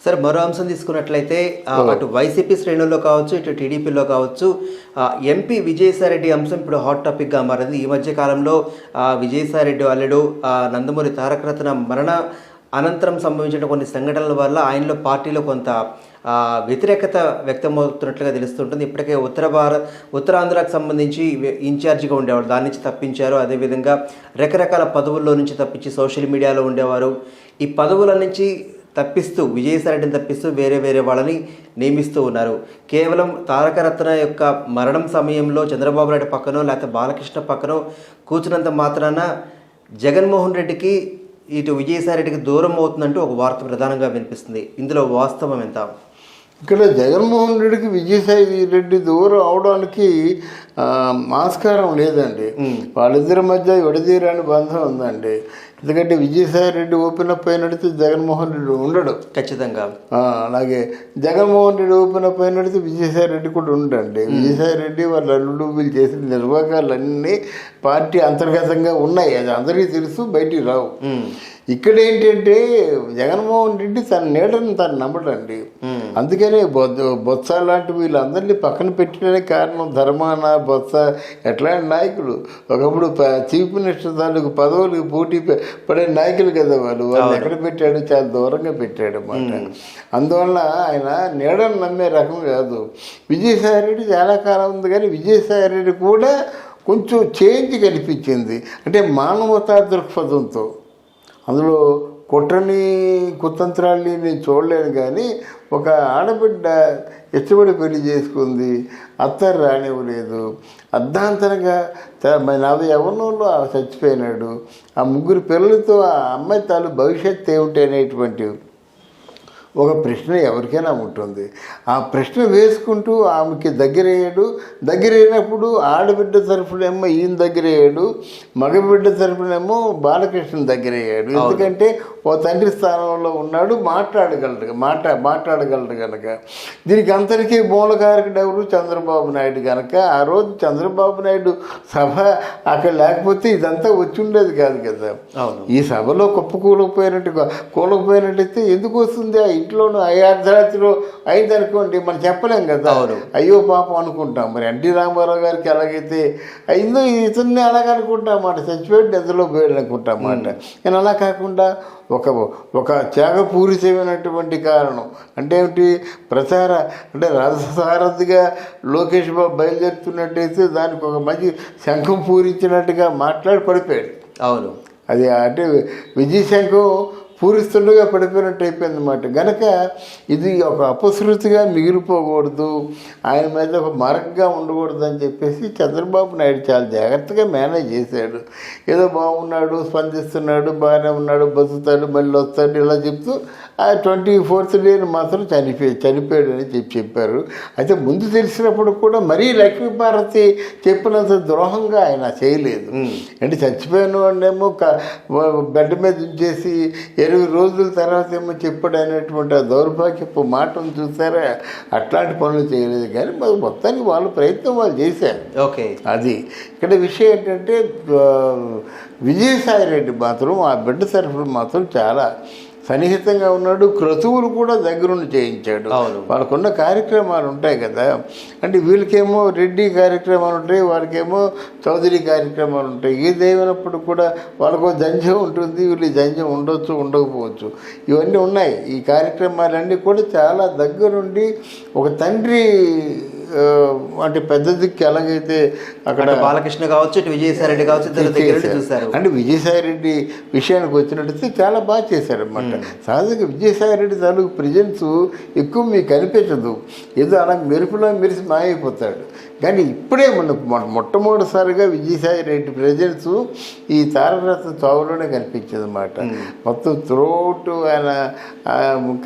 సరే, మరో అంశం తీసుకున్నట్లయితే అటు వైసీపీ శ్రేణుల్లో కావచ్చు, ఇటు టీడీపీలో కావచ్చు, ఎంపీ విజయసాయిరెడ్డి అంశం ఇప్పుడు హాట్ టాపిక్గా మారింది. ఈ మధ్య కాలంలో విజయసాయిరెడ్డి అల్లుడు నందమూరి తారక రత్న మరణ అనంతరం సంభవించిన కొన్ని సంఘటనల వల్ల ఆయనలో పార్టీలో కొంత వ్యతిరేకత వ్యక్తమవుతున్నట్లుగా తెలుస్తుంటుంది. ఇప్పటికే ఉత్తరాంధ్రకు సంబంధించి ఇన్ఛార్జిగా ఉండేవారు, దాని నుంచి తప్పించారు. అదేవిధంగా రకరకాల పదవుల్లో నుంచి తప్పించి సోషల్ మీడియాలో ఉండేవారు. ఈ పదవుల నుంచి తప్పిస్తూ, విజయసాయిరెడ్డిని తప్పిస్తూ వేరే వాళ్ళని నియమిస్తూ ఉన్నారు. కేవలం తారకరత్న యొక్క మరణం సమయంలో చంద్రబాబు నాయుడు పక్కనో లేకపోతే బాలకృష్ణ పక్కనో కూర్చున్నంత మాత్రాన జగన్మోహన్ రెడ్డికి ఇటు విజయసాయిరెడ్డికి దూరం అవుతుందంటూ ఒక వార్త ప్రధానంగా వినిపిస్తుంది. ఇందులో వాస్తవం ఎంత? ఇక్కడ జగన్మోహన్ రెడ్డికి విజయసాయి రెడ్డి దూరం అవడానికి ఆస్కారం లేదండి. వాళ్ళిద్దరి మధ్య విడదీరాని బంధం ఉందండి. ఎందుకంటే విజయసాయి రెడ్డి ఓపెన్ అప్ అయినడితే జగన్మోహన్ రెడ్డి ఉండడు ఖచ్చితంగా. అలాగే జగన్మోహన్ రెడ్డి ఓపెన్ అప్ అయినడితే విజయసాయి రెడ్డి కూడా ఉండడండి. విజయసాయి రెడ్డి వాళ్ళ అల్లుడు వీళ్ళు చేసిన నిర్వాకాలన్నీ పార్టీ అంతర్గతంగా ఉన్నాయి, అది అందరికీ తెలుసు, బయటికి రావు. ఇక్కడ ఏంటంటే జగన్మోహన్ రెడ్డి తన నీడని తను నమ్మడండి. అందుకనే బొత్స లాంటి వీళ్ళందరినీ పక్కన పెట్టడానికి కారణం ధర్మాన బొత్స ఎట్లాంటి నాయకులు ఒకప్పుడు చీఫ్ మినిస్టర్ తాలూకు పదవులకు పోటీ పడే నాయకులు కదా వాళ్ళు ఎక్కడ పెట్టాడు, చాలా దూరంగా పెట్టాడు అన్నమాట. అందువల్ల ఆయన నీడని నమ్మే రకం కాదు. విజయసాయి రెడ్డి చాలా కాలం ఉంది, కానీ విజయసాయి రెడ్డి కూడా కొంచెం చేంజ్ కనిపించింది. అంటే మానవతా దృక్పథంతో, అందులో కుట్రని కుతంత్రాల్ని నేను చూడలేను, కానీ ఒక ఆడబిడ్డ ఇష్టపడి పెళ్లి చేసుకుంది, అత్తరు రానివ్వలేదు, అర్ధాంతరంగా నా యవ్వనంలో చచ్చిపోయినాడు, ఆ ముగ్గురు పిల్లలతో ఆ అమ్మాయి తాను భవిష్యత్తు ఏమిటి అనేటువంటి ఒక ప్రశ్న ఎవరికైనా ఉంటుంది. ఆ ప్రశ్న వేసుకుంటూ ఆమెకి దగ్గరయ్యినప్పుడు ఆడబిడ్డ తరఫునేమో ఈయన దగ్గరయ్యాడు, మగబిడ్డ తరఫునేమో బాలకృష్ణ దగ్గరయ్యాడు. ఎందుకంటే ఓ తండ్రి స్థానంలో ఉన్నాడు, మాట్లాడగలడు కనుక. దీనికి అందరికీ మూలకారకుడు ఎవరు? చంద్రబాబు నాయుడు కనుక. ఆ రోజు చంద్రబాబు నాయుడు సభ అక్కడ లేకపోతే ఇదంతా వచ్చి ఉండేది కాదు కదా. ఈ సభలో కూలకపోయినట్టయితే ఎందుకు వస్తుంది? ఆ ఇంట్లోనూ అర్ధరాత్రిలో అయిందనుకోండి, మనం చెప్పలేం కదా, అయ్యో పాపం అనుకుంటాం. మరి ఎన్టీ రామారావు గారికి ఎలాగైతే అయిందో ఇతన్ని అలాగనుకుంటామాట, చచ్చిపోయి నిద్రలో పోయాడు అనుకుంటామాట. నేను అలా కాకుండా ఒక త్యాగపూరితమైనటువంటి కారణం అంటే ఏమిటి? అంటే రథసారథిగా లోకేష్ బాబు బయలుదేరుతున్నట్టయితే దానికి ఒక మంచి శంఖం పూరించినట్టుగా మాట్లాడి పడిపోయాడు. అవును, అది అంటే విజయ శంఖం పూరిస్తుండగా పడిపోయినట్టు అయిపోయింది అన్నమాట. గనక ఇది ఒక అపశృతిగా మిగిలిపోకూడదు, ఆయన మీద ఒక మరకగా ఉండకూడదు అని చెప్పేసి చంద్రబాబు నాయుడు చాలా జాగ్రత్తగా మేనేజ్ చేశాడు. ఏదో బాగున్నాడు, స్పందిస్తున్నాడు, బాగానే ఉన్నాడు, బతుకుతాడు, మళ్ళీ వస్తాడు, ఇలా చెప్తూ ఆ 24th డేని మాత్రం చనిపోయాడు అని చెప్పారు. అయితే ముందు తెలిసినప్పుడు కూడా మరీ లక్ష్మీపార్వతి చెప్పినంత ద్రోహంగా ఆయన చేయలేదు. అంటే చచ్చిపోయిన వాడినేమో బెడ్ మీద ఉంచేసి 20 రోజుల తర్వాత ఏమో చెప్పాడు అనేటువంటి ఆ దౌర్భాగ్యపు మాటను చూసారా, అట్లాంటి పనులు చేయలేదు. కానీ మొత్తానికి వాళ్ళ ప్రయత్నం వాళ్ళు చేశారు. ఓకే, అది ఇక్కడ విషయం ఏంటంటే విజయసాయి రెడ్డి మాత్రం ఆ బిడ్డ తరఫున మాత్రం చాలా సన్నిహితంగా ఉన్నాడు. క్రతువులు కూడా దగ్గరుండి చేయించాడు. వాళ్ళకున్న కార్యక్రమాలు ఉంటాయి కదా, అంటే వీళ్ళకేమో రెడ్డి కార్యక్రమాలు ఉంటాయి, వాడికేమో చౌదరి కార్యక్రమాలు ఉంటాయి. ఏదేమైనప్పుడు కూడా వాళ్ళకు జంజం ఉంటుంది, వీళ్ళు జంజం ఉండొచ్చు, ఉండకపోవచ్చు, ఇవన్నీ ఉన్నాయి. ఈ కార్యక్రమాలన్నీ కూడా చాలా దగ్గరుండి ఒక తండ్రి అంటే పెద్ద దిక్కు ఎలాగైతే అక్కడ బాలకృష్ణ కావచ్చు, ఇటు విజయసాయి రెడ్డి కావచ్చు, చూశారు. అంటే విజయసాయి రెడ్డి విషయానికి వచ్చినట్టయితే చాలా బాగా చేశారు అన్నమాట. సహజంగా విజయసాయి రెడ్డి తాలూకు ప్రెజెన్స్ ఎక్కువ మీకు కనిపించదు, ఏదో అలా మెరిసి మాయైపోతాడు. కానీ ఇప్పుడే మొట్టమొదటిసారిగా విజయసాయి రెడ్డి ప్రెజెన్స్ ఈ తారకరత్న చావులోనే కనిపించింది అన్నమాట. మొత్తం త్రూఅవుట్ ఆయన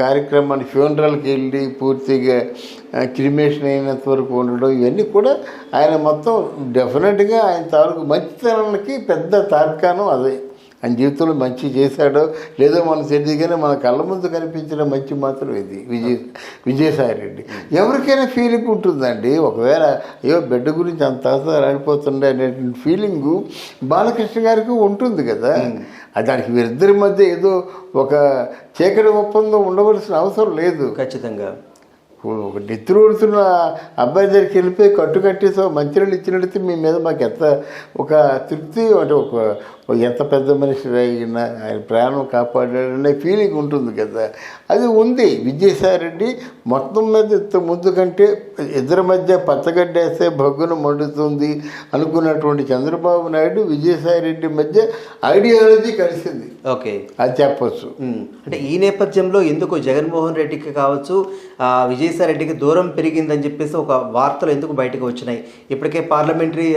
కార్యక్రమాన్ని ఫ్యూనరల్కి వెళ్ళి పూర్తిగా క్రిమేషన్ అయినంత వరకు ఉండడం, ఇవన్నీ కూడా ఆయన మొత్తం డెఫినెట్గా ఆయన తాలూకు మంచితనానికి పెద్ద తార్కాణం అదే. ఆయన జీవితంలో మంచి చేశాడో లేదో మనం తెలియదు, కానీ మన కళ్ళ ముందు కనిపించిన మంచి మాత్రం ఇది విజయసాయి రెడ్డి. ఎవరికైనా ఫీలింగ్ ఉంటుందండి, ఒకవేళ అయ్యో బిడ్డ గురించి అంత రాడిపోతుండే అనేటువంటి ఫీలింగు బాలకృష్ణ గారికి ఉంటుంది కదా. దానికి వీరిద్దరి మధ్య ఏదో ఒక చీకటి ఒప్పందం ఉండవలసిన అవసరం లేదు. ఖచ్చితంగా ఒక నెత్తురుడుతున్న అబ్బాయి దగ్గరికి వెళ్ళిపోయి కట్టుకట్టేసో మంచినీళ్ళు ఇచ్చినట్టు మీ మీద మాకు ఎంత ఒక తృప్తి అంటే ఒక ఎంత పెద్ద మనిషి అయినా ఆయన ప్రాణం కాపాడాడనే ఫీలింగ్ ఉంటుంది కదా, అది ఉంది. విజయసాయిరెడ్డి మొత్తం మీద ఇంత ముందు కంటే ఇద్దరి మధ్య పచ్చగడ్డేస్తే భగ్గున మండుతుంది అనుకున్నటువంటి చంద్రబాబు నాయుడు విజయసాయిరెడ్డి మధ్య ఐడియాలజీ కలిసింది. ఓకే, అది చెప్పచ్చు. అంటే ఈ నేపథ్యంలో ఎందుకు జగన్మోహన్ రెడ్డికి కావచ్చు విజయసాయిరెడ్డికి దూరం పెరిగిందని చెప్పేసి ఒక వార్తలు ఎందుకు బయటకు వచ్చినాయి? ఇప్పటికే పార్లమెంటరీ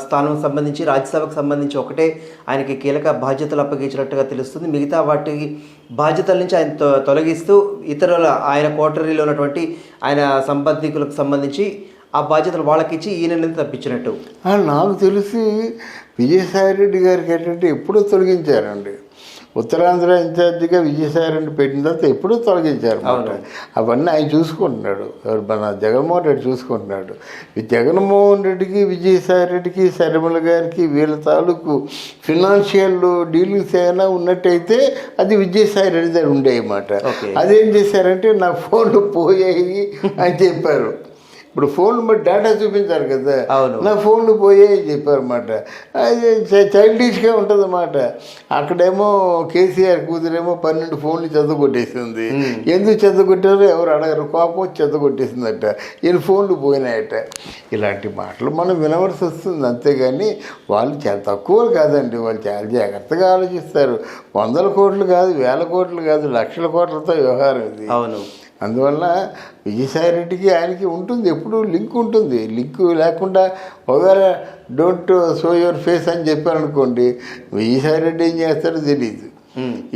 స్థానం సంబంధించి రాజ్యసభకు సంబంధించి ఒకటే ఆయనకి కీలక బాధ్యతలు అప్పగించినట్టుగా తెలుస్తుంది. మిగతా వాటి బాధ్యతల నుంచి ఆయన తొలగిస్తూ ఇతరుల ఆయన కోటరీలో ఉన్నటువంటి ఆయన సంబంధికులకు సంబంధించి ఆ బాధ్యతలు వాళ్ళకి ఇచ్చి ఈయన తప్పించినట్టు నాకు తెలిసి విజయసాయిరెడ్డి గారికి ఏంటంటే ఎప్పుడూ తొలగించారండి. ఉత్తరాంధ్ర ఇన్ఛార్జిగా విజయసాయిరెడ్డి పెట్టిన తర్వాత ఎప్పుడూ తొలగించారు అన్నమాట. అవన్నీ ఆయన చూసుకుంటున్నాడు, మన జగన్మోహన్ రెడ్డి చూసుకుంటున్నాడు. జగన్మోహన్ రెడ్డికి విజయసాయిరెడ్డికి శర్మల గారికి వీళ్ళ తాలూకు ఫినాన్షియల్ డీలింగ్స్ ఏమైనా ఉన్నట్టయితే అది విజయసాయిరెడ్డి దగ్గర ఉండేయన్నమాట. అదేం చేశారంటే నా ఫోన్లు పోయాయి అని చెప్పారు. ఇప్పుడు ఫోన్లు బట్టి డేటా చూపించారు కదా, నా ఫోన్లు పోయాయి చెప్పారన్నమాట. అది చైల్డిష్గా ఉంటుంది అన్నమాట. అక్కడేమో కేసీఆర్ కూతురేమో 12 ఫోన్లు చెత్తగొట్టేసింది. ఎందుకు చెత్తగొట్టారో ఎవరు అడగరు, కోపం చెత్తగొట్టేసిందట, ఈయన ఫోన్లు పోయినాయట. ఇలాంటి మాటలు మనం వినవలసి వస్తుంది. అంతేగాని వాళ్ళు చాలా తక్కువ కాదండి, వాళ్ళు చాలా జాగ్రత్తగా ఆలోచిస్తారు. 100 కోట్లు కాదు, 1000 కోట్లు కాదు, లక్షల కోట్లతో వ్యవహారం ఇది. అవును, అందువల్ల విజయసాయిరెడ్డికి ఆయనకి ఉంటుంది, ఎప్పుడు లింక్ ఉంటుంది. లింక్ లేకుండా ఒకవేళ డోంట్ షో యువర్ ఫేస్ అని చెప్పారనుకోండి, విజయసాయిరెడ్డి ఏం చేస్తాడో తెలియదు.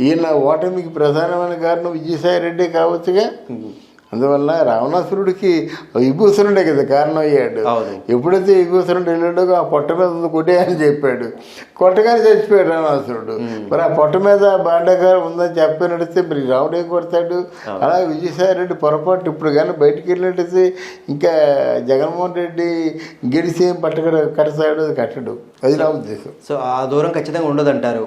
ఈయన ఓటమికి ప్రధానమైన కారణం విజయసాయిరెడ్డి కావచ్చుగా. అందువల్ల రావణాసురుడికి విభూషణుడే కదా కారణం అయ్యాడు. ఎప్పుడైతే విభూషణుడు వెళ్ళాడో ఆ పొట్ట మీద ఉంది కొట్టే అని చెప్పాడు, కొట్టగానే చచ్చిపోయాడు రావణాసురుడు. మరి ఆ పొట్ట మీద బాండాగారం ఉందని చెప్పినట్టయితే మరి రావుడు ఏం కొడతాడు? అలా విజయసాయిరెడ్డి పొరపాటు ఇప్పుడు కానీ బయటికి వెళ్ళినట్టయితే ఇంకా జగన్మోహన్ రెడ్డి గెలిచి ఏం కడతాడు, అది కట్టడు. అది నా ఉద్దేశం. సో ఆ దూరం ఖచ్చితంగా ఉండదంటారు?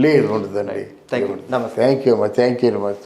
లేదు, ఉండదండి. Thank you. థ్యాంక్ యూ అమ్మా, థ్యాంక్ యూ మచ్.